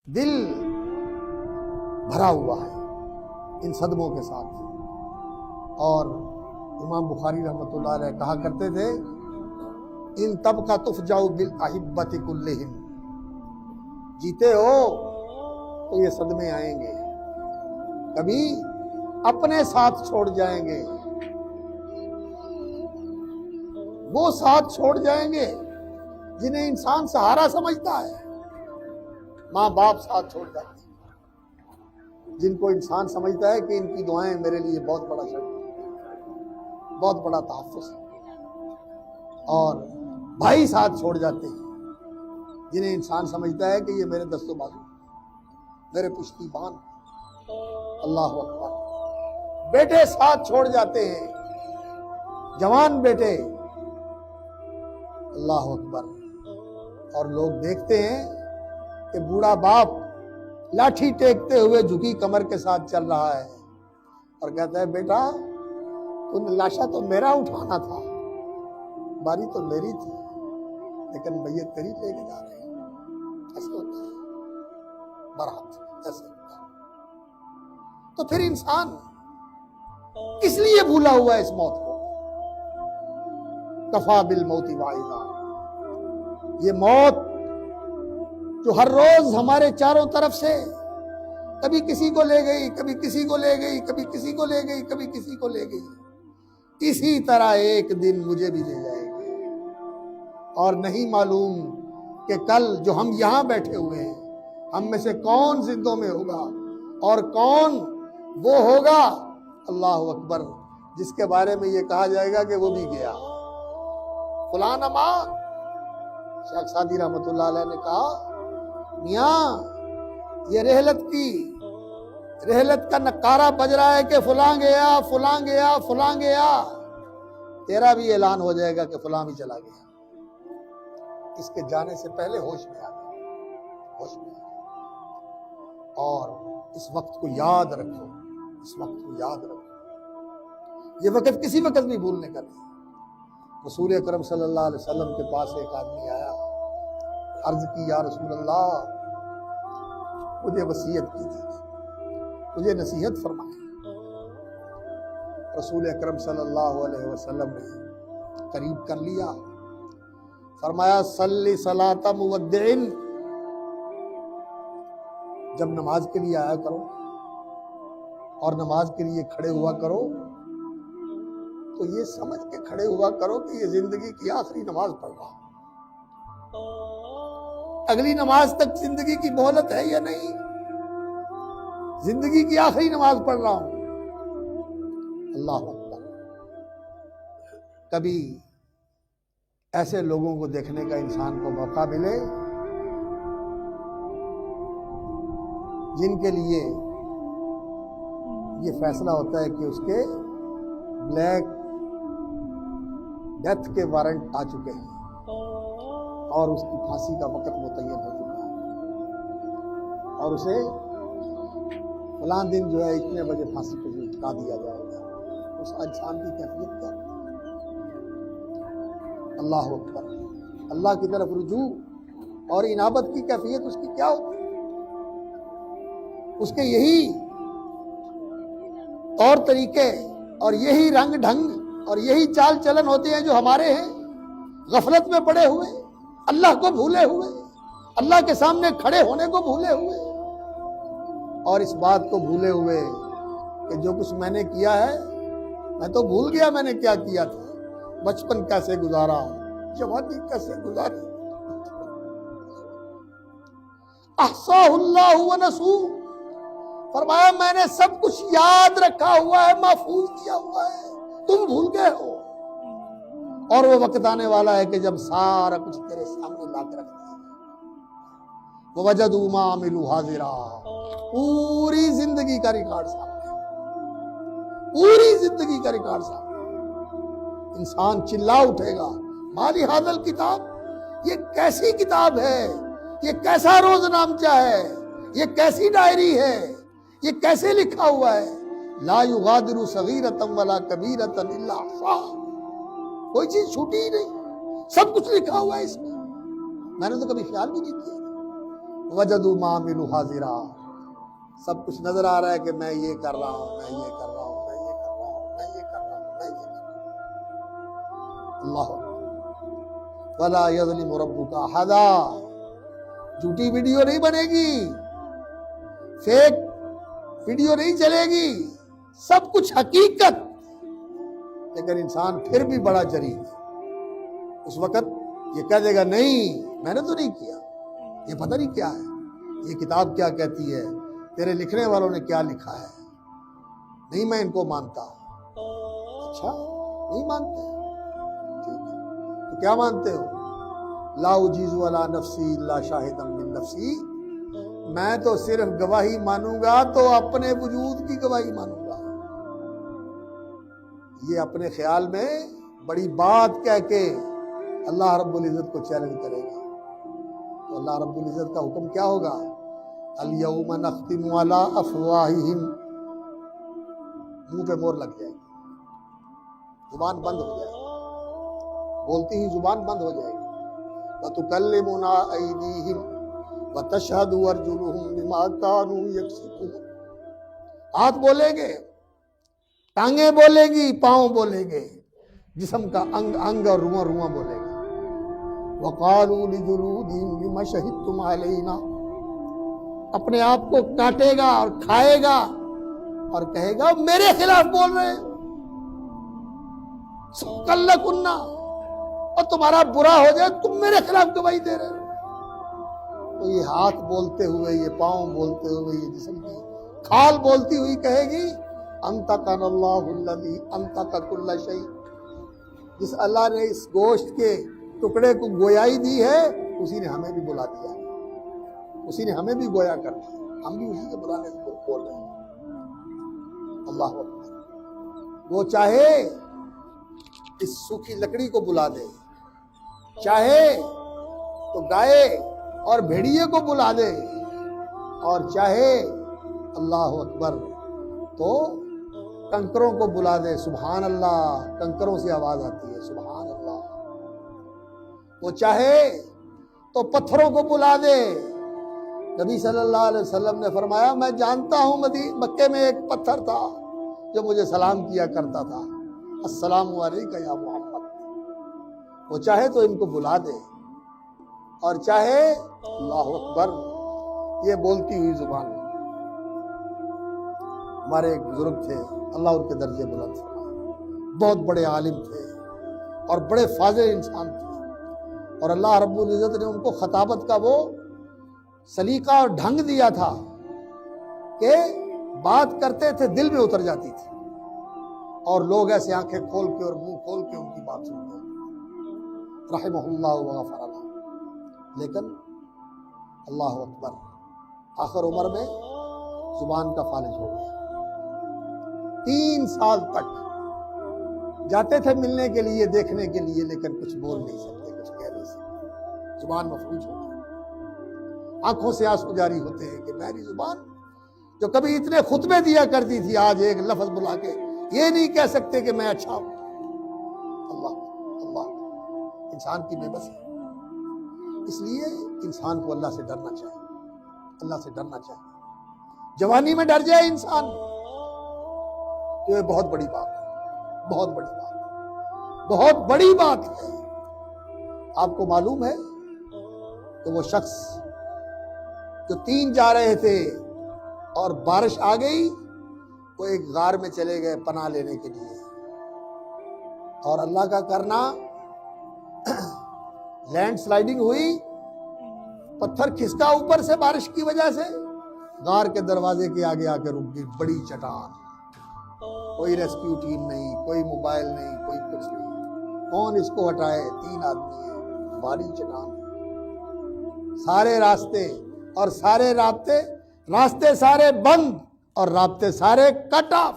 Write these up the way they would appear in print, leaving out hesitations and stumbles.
دل بھرا ہوا ہے ان صدموں کے ساتھ۔ اور امام بخاری رحمۃ اللہ علیہ کہا کرتے تھے ان تبقى تفجع بالاحبۃ کلہم، جیتے ہو تو یہ صدمے آئیں گے، کبھی اپنے ساتھ چھوڑ جائیں گے، وہ ساتھ چھوڑ جائیں گے جنہیں انسان سہارا سمجھتا ہے، ماں باپ ساتھ چھوڑ جاتے ہیں جن کو انسان سمجھتا ہے کہ ان کی دعائیں میرے لیے بہت بڑا شرط ہے، بہت بڑا تحفظ ہے، اور بھائی ساتھ چھوڑ جاتے ہیں جنہیں انسان سمجھتا ہے کہ یہ میرے دست و بازو، میرے پشتی بان، اللہ اکبر۔ بیٹے ساتھ چھوڑ جاتے ہیں، جوان بیٹے، اللہ اکبر۔ اور لوگ دیکھتے ہیں کہ بوڑھا باپ لاٹھی ٹیکتے ہوئے جھکی کمر کے ساتھ چل رہا ہے اور کہتا ہے بیٹا لاشا تو میرا اٹھانا تھا، باری تو میری تھی، لیکن میت تیری لے کے جا رہے ہیں۔ ایسے ہوتا ہے برات، ایسے ہوتا ہے۔ تو پھر انسان کس لیے بھولا ہوا ہے اس موت کو؟ کفا بالموت واعظا، یہ موت جو ہر روز ہمارے چاروں طرف سے کبھی کسی کو لے گئی، کبھی کسی کو لے گئی، کبھی کسی کو لے گئی، کبھی کسی کو لے گئی، اسی طرح ایک دن مجھے بھی لے جائے گی، اور نہیں معلوم کہ کل جو ہم یہاں بیٹھے ہوئے ہیں ہم میں سے کون زندوں میں ہوگا اور کون وہ ہوگا، اللہ اکبر، جس کے بارے میں یہ کہا جائے گا کہ وہ بھی گیا۔ فلاں نماز شیخ سعدی رحمۃ اللہ علیہ نے کہا میاں یہ رحلت کا نقارہ بج رہا ہے کہ فلاں گیا، فلاں گیا، فلاں گیا، تیرا بھی اعلان ہو جائے گا کہ فلاں بھی چلا گیا۔ اس کے جانے سے پہلے ہوش میں آ جائے، ہوش میں آ جائے، اور اس وقت کو یاد رکھو، اس وقت کو یاد رکھو، یہ وقت کسی وقت بھی بھولنے کا نہیں۔ رسول اکرم صلی اللہ علیہ وسلم کے پاس ایک آدمی آیا، عرض کی یا رسول اللہ مجھے وصیت کی تھی، مجھے نصیحت فرمائیں۔ رسول اکرم صلی اللہ علیہ وسلم نے قریب کر لیا، فرمایا صلی صلاۃ مودع، جب نماز کے لیے آیا کرو اور نماز کے لیے کھڑے ہوا کرو تو یہ سمجھ کے کھڑے ہوا کرو کہ یہ زندگی کی آخری نماز پڑھ رہا ہوں، اگلی نماز تک زندگی کی مہلت ہے یا نہیں، زندگی کی آخری نماز پڑھ رہا ہوں۔ اللہ اکبر۔ کبھی ایسے لوگوں کو دیکھنے کا انسان کو موقع ملے جن کے لیے یہ فیصلہ ہوتا ہے کہ اس کے بلیک ڈیتھ کے وارنٹ آ چکے ہیں اور اس کی پھانسی کا وقت متعین ہو چکا ہے، اور اسے فلاں دن جو ہے اتنے بجے پھانسی پہ لٹکا دیا جائے گا، اس انسان کی کیفیت کیا ہے؟ اللہ اکبر۔ اللہ کی طرف رجوع اور انابت کی کیفیت اس کی کیا ہوتی ہے؟ اس کے یہی طور طریقے اور یہی رنگ ڈھنگ اور یہی چال چلن ہوتے ہیں جو ہمارے ہیں، غفلت میں پڑے ہوئے، اللہ کو بھولے ہوئے، اللہ کے سامنے کھڑے ہونے کو بھولے ہوئے، اور اس بات کو بھولے ہوئے کہ جو کچھ میں نے کیا ہے میں تو بھول گیا میں نے کیا کیا تھا، بچپن کیسے گزارا، جوانی کیسے گزاری، احصاہ اللہ ونسوہ، فرمایا میں نے سب کچھ یاد رکھا ہوا ہے، محفوظ کیا ہوا ہے، تم بھول گئے ہو۔ اور وہ وقت آنے والا ہے کہ جب سارا کچھ تیرے سامنے لا کے رکھ دیا جائے، وَوَجَدُوا مَا عَمِلُوا حَاضِرًا، پوری زندگی کا ریکارڈ سامنے، پوری زندگی کا ریکارڈ سامنے۔ انسان چلا اٹھے گا مالی حاضل کتاب، یہ کیسی کتاب ہے، یہ کیسا روز نامچہ ہے، یہ کیسی ڈائری ہے، یہ کیسے لکھا ہوا ہے، لا یغادر صغیرۃ ولا کبیرۃ الا احصاها، کوئی چیز چھوٹی ہی نہیں، سب کچھ لکھا ہوا ہے اس میں۔ میں نے تو کبھی خیال بھی نہیں کیا، وجدوا ما عملوا حاضرا، سب کچھ نظر آ رہا ہے کہ میں یہ کر رہا ہوں، میں یہ کر رہا ہوں، میں یہ کر رہا ہوں، میں یہ کر رہا ہوں، میں یہ کر رہا ہوں۔ اللہ ولا یظلم ربک احدا، جھوٹی ویڈیو نہیں بنے گی، فیک ویڈیو نہیں چلے گی، سب کچھ حقیقت، لیکن انسان پھر بھی بڑا جری ہے۔ اس وقت یہ کہہ دے گا نہیں میں نے تو نہیں کیا، یہ پتہ نہیں کیا ہے، یہ کتاب کیا کہتی ہے، تیرے لکھنے والوں نے کیا لکھا ہے، نہیں میں ان کو مانتا۔ اچھا نہیں مانتے، ٹھیک ہے، تو کیا مانتے ہو؟ لا اجیز علی نفسی الا شاہدا من نفسی، میں تو صرف گواہی مانوں گا تو اپنے وجود کی گواہی مانوں گا۔ یہ اپنے خیال میں بڑی بات کہہ کے اللہ رب العزت کو چیلنج کرے گا، تو اللہ رب العزت کا حکم کیا ہوگا؟ الیوم نختم علی افواہہم، منہ پہ مور لگ جائے گی، زبان بند ہو جائے گی، بولتی ہی زبان بند ہو جائے گی۔ وتکلمنا ایدیہم وتشہد ارجلہم بما کانوا یکسبون، ہاتھ بولیں گے، ٹانگیں بولیں گی، پاؤں بولیں گے، جسم کا انگ انگ اور رواں رواں بولے گا۔ وقالوا لجلودہم لم شہدتم علینا، اپنے آپ کو کاٹے گا اور کھائے گا اور کہے گا میرے خلاف بول رہے ہیں، سکل لکنہ، اور تمہارا برا ہو جائے تم میرے خلاف گواہی دے رہے ہو۔ تو یہ ہاتھ بولتے ہوئے، یہ پاؤں بولتے ہوئے، یہ جسم کی کھال بولتی ہوئی کہے گی انطقنا اللہ الذی انطق کل شیء، جس اللہ نے اس گوشت کے ٹکڑے کو گویائی دی ہے اسی نے ہمیں بھی بلا دیا، اسی نے ہمیں بھی گویا کر دیا، ہم بھی اسی کے بلانے کو بول رہے ہیں۔ اللہ اکبر، وہ چاہے اس سوکھی لکڑی کو بلا دے، چاہے تو گائے اور بھیڑیے کو بلا دے، اور چاہے اللہ اکبر تو کنکروں کو بلا دے۔ سبحان اللہ، کنکروں سے آواز آتی ہے سبحان اللہ۔ وہ چاہے تو پتھروں کو بلا دے۔ نبی صلی اللہ علیہ وسلم نے فرمایا میں جانتا ہوں مکے میں ایک پتھر تھا جو مجھے سلام کیا کرتا تھا، السلام علیکہ یا محمد۔ وہ چاہے تو ان کو بلا دے، اور چاہے اللہ اکبر یہ بولتی ہوئی زبان۔ ہمارے ایک بزرگ تھے، اللہ ان کے درجے بلند فرمائے، بہت بڑے عالم تھے اور بڑے فاضل انسان تھے، اور اللہ رب العزت نے ان کو خطابت کا وہ سلیقہ اور ڈھنگ دیا تھا کہ بات کرتے تھے دل میں اتر جاتی تھی، اور لوگ ایسے آنکھیں کھول کے اور منہ کھول کے ان کی بات سنتے ہیں، رحمہ اللہ وغفر اللہ۔ لیکن اللہ اکبر آخر عمر میں زبان کا فالج ہو گیا۔ 3 سال تک جاتے تھے ملنے کے لیے، دیکھنے کے لیے، لیکن کچھ بول نہیں سکتے، کچھ کہہ نہیں سکتے، زبان مفلوج ہو گئی۔ آنکھوں سے آنسو جاری ہوتے ہیں کہ میری زبان جو کبھی اتنے خطبے دیا کرتی تھی آج ایک لفظ بلا کے یہ نہیں کہہ سکتے کہ میں اچھا ہوں۔ اللہ اللہ، انسان کی بے بسی۔ اس لیے انسان کو اللہ سے ڈرنا چاہیے، اللہ سے ڈرنا چاہیے۔ جوانی میں ڈر جائے انسان، تو یہ بہت بڑی بات ہے، بہت بڑی بات ہے، بہت بڑی بات ہے۔ آپ کو معلوم ہے کہ وہ شخص جو 3 جا رہے تھے اور بارش آ گئی، وہ ایک غار میں چلے گئے پناہ لینے کے لیے، اور اللہ کا کرنا لینڈ سلائیڈنگ ہوئی، پتھر کھسکا اوپر سے بارش کی وجہ سے، غار کے دروازے کے آگے آ کے رک گئی بڑی چٹان۔ کوئی ریسکیو ٹیم نہیں، کوئی موبائل نہیں، کوئی کچھ نہیں، کون اس کو ہٹائے؟ 3 آدمی ہیں، بڑی چٹان، سارے راستے اور سارے راستے سارے بند اور رابطے سارے کٹ آف،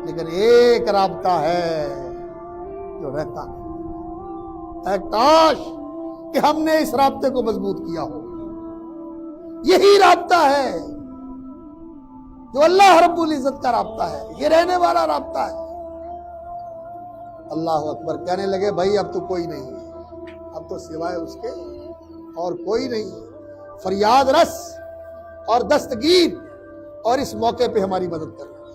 لیکن ایک رابطہ ہے جو رہتا ہے۔ اے کاش کہ ہم نے اس رابطے کو مضبوط کیا ہو۔ یہی رابطہ ہے جو اللہ رب العزت کا رابطہ ہے، یہ رہنے والا رابطہ ہے۔ اللہ اکبر، کہنے لگے بھائی اب تو کوئی نہیں ہے، اب تو سوائے اس کے اور کوئی نہیں ہے۔ فریاد رس اور دستگیر اور اس موقع پہ ہماری مدد کرنا.